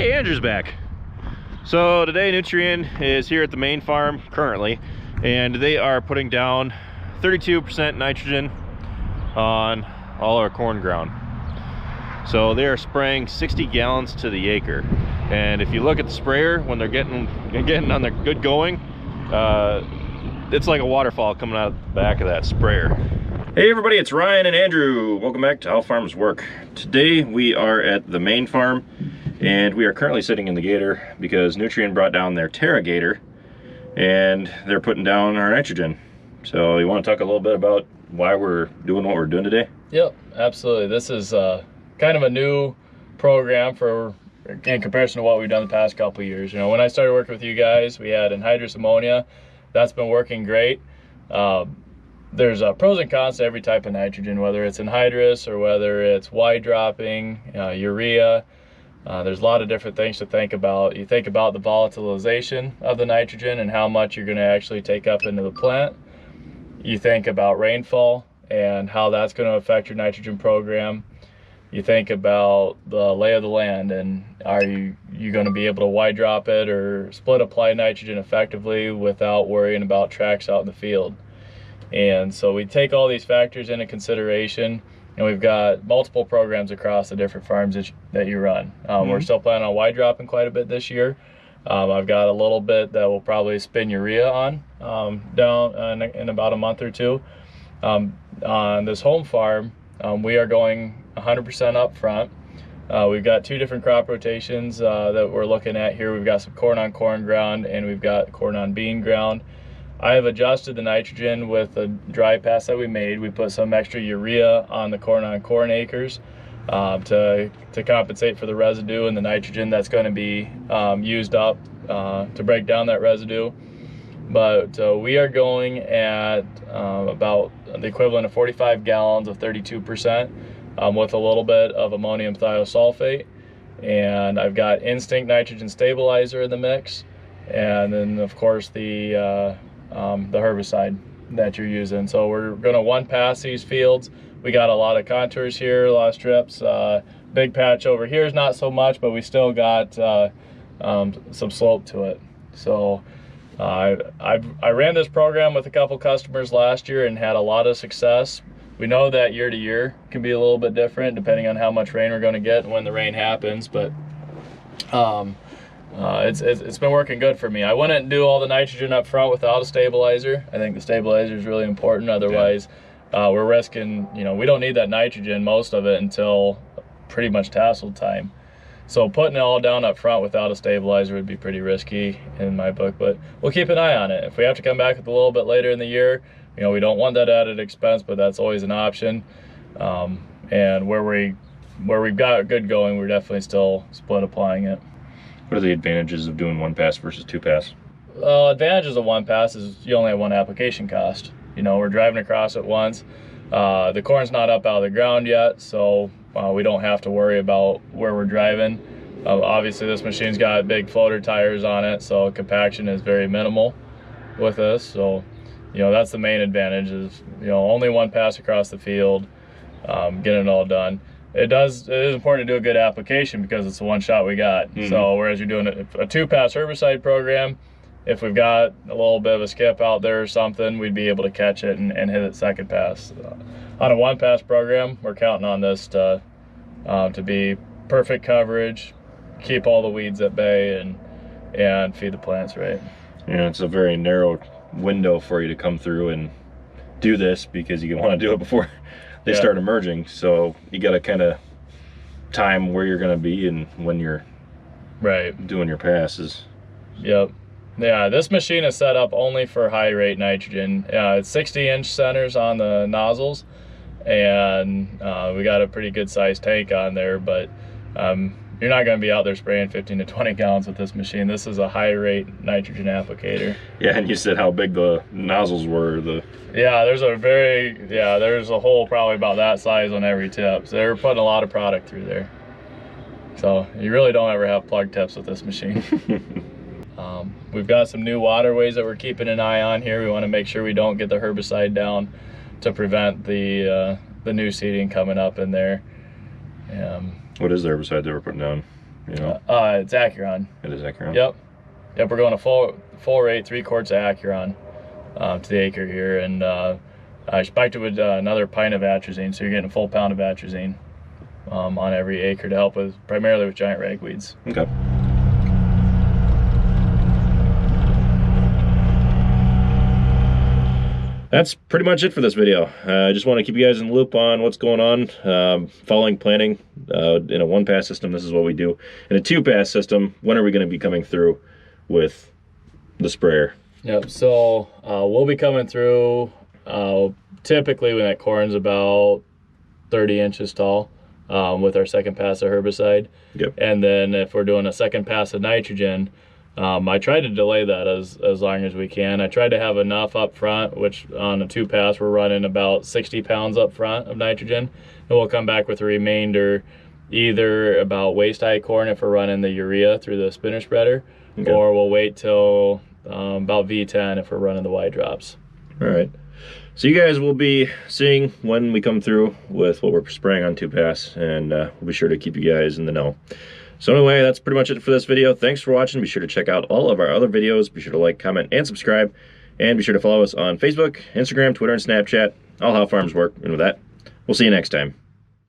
Hey, Andrew's back. So today Nutrien is here at the main farm currently, and they are putting down 32% nitrogen on all our corn ground. So they are spraying 60 gallons to the acre. And if you look at the sprayer, when they're getting on their good going, it's like a waterfall coming out of the back of that sprayer. Hey everybody, it's Ryan and Andrew. Welcome back to How Farms Work. Today we are at the main farm, and we are currently sitting in the gator because Nutrien brought down their TERRAGATOR and they're putting down our nitrogen. So you want to talk a little bit about why we're doing what we're doing today? Yep, absolutely. This is kind of a new program in comparison to what we've done the past couple of years. You know, when I started working with you guys, we had anhydrous ammonia. That's been working great. There's pros and cons to every type of nitrogen, whether it's anhydrous or whether it's wide dropping, urea. There's a lot of different things to think about. You think about the volatilization of the nitrogen and how much you're going to actually take up into the plant. You think about rainfall and how that's going to affect your nitrogen program. You think about the lay of the land and are you going to be able to wide drop it or split apply nitrogen effectively without worrying about tracks out in the field. And so we take all these factors into consideration, and we've got multiple programs across the different farms that you run. We're still planning on wide dropping quite a bit this year. I've got a little bit that we'll probably spin urea on down in about a month or two. On this home farm, we are going 100% up front. We've got two different crop rotations that we're looking at here. We've got some corn on corn ground and we've got corn on bean ground. I have adjusted the nitrogen with the dry pass that we made. We put some extra urea on the corn on corn acres to compensate for the residue and the nitrogen that's going to be used up to break down that residue. But we are going at about the equivalent of 45 gallons of 32% with a little bit of ammonium thiosulfate. And I've got instinct nitrogen stabilizer in the mix. And then of course the herbicide that you're using. So we're going to one pass these fields. We got a lot of contours here, a lot of strips. Big patch over here is not so much, but we still got some slope to it. So I ran this program with a couple customers last year and had a lot of success. We know that year to year can be a little bit different depending on how much rain we're going to get and when the rain happens, but it's been working good for me. I wouldn't do all the nitrogen up front without a stabilizer. I think the stabilizer is really important. Otherwise, we're risking, we don't need that nitrogen, most of it, until pretty much tassel time. So putting it all down up front without a stabilizer would be pretty risky in my book, but we'll keep an eye on it. If we have to come back with a little bit later in the year, we don't want that added expense, but that's always an option. And where we've got good going, we're definitely still split applying it. What are the advantages of doing one pass versus two pass? Advantages of one pass is you only have one application cost. We're driving across it once. The corn's not up out of the ground yet, so we don't have to worry about where we're driving. Obviously this machine's got big floater tires on it, so compaction is very minimal with this. So that's the main advantage is only one pass across the field, getting it all done. It is important to do a good application because it's the one shot we got. So whereas you're doing a two-pass herbicide program, if we've got a little bit of a skip out there or something, we'd be able to catch it and hit it second pass. On a one-pass program, we're counting on this to be perfect coverage, keep all the weeds at bay, and feed the plants right. Yeah, it's a very narrow window for you to come through and do this because you want to do it before they start emerging. So you got to kind of time where you're going to be and when you're doing your passes. Yep. Yeah, this machine is set up only for high rate nitrogen. It's 60-inch centers on the nozzles, and we got a pretty good sized tank on there, but you're not going to be out there spraying 15 to 20 gallons with this machine. This is a high rate nitrogen applicator. Yeah, and you said how big the nozzles were. Yeah, there's a hole probably about that size on every tip. So they're putting a lot of product through there. So you really don't ever have plug tips with this machine. We've got some new waterways that we're keeping an eye on here. We want to make sure we don't get the herbicide down to prevent the new seeding coming up in there. What is the herbicide that we're putting down? You know? It's Acuron. It is Acre. Yep. Yep, we're going a full rate, 3 quarts of Acuron to the acre here, and I spiked it with another pint of atrazine, so you're getting a full pound of atrazine on every acre to help with primarily with giant ragweeds. Okay. That's pretty much it for this video. I just want to keep you guys in the loop on what's going on. Following planning in a 1-pass system, this is what we do. In a 2-pass system, when are we going to be coming through with the sprayer? Yep, so we'll be coming through typically when that corn's about 30 inches tall with our second pass of herbicide. Yep. And then if we're doing a second pass of nitrogen, I try to delay that as long as we can. I try to have enough up front, which on a 2-pass we're running about 60 pounds up front of nitrogen, and we'll come back with the remainder either about waist high corn if we're running the urea through the spinner spreader, okay, or we'll wait till about V10 if we're running the wide drops. All right. So you guys will be seeing when we come through with what we're spraying on 2-pass, and we'll be sure to keep you guys in the know. So anyway, that's pretty much it for this video. Thanks for watching. Be sure to check out all of our other videos. Be sure to like, comment, and subscribe. And be sure to follow us on Facebook, Instagram, Twitter, and Snapchat. All how farms work. And with that, we'll see you next time.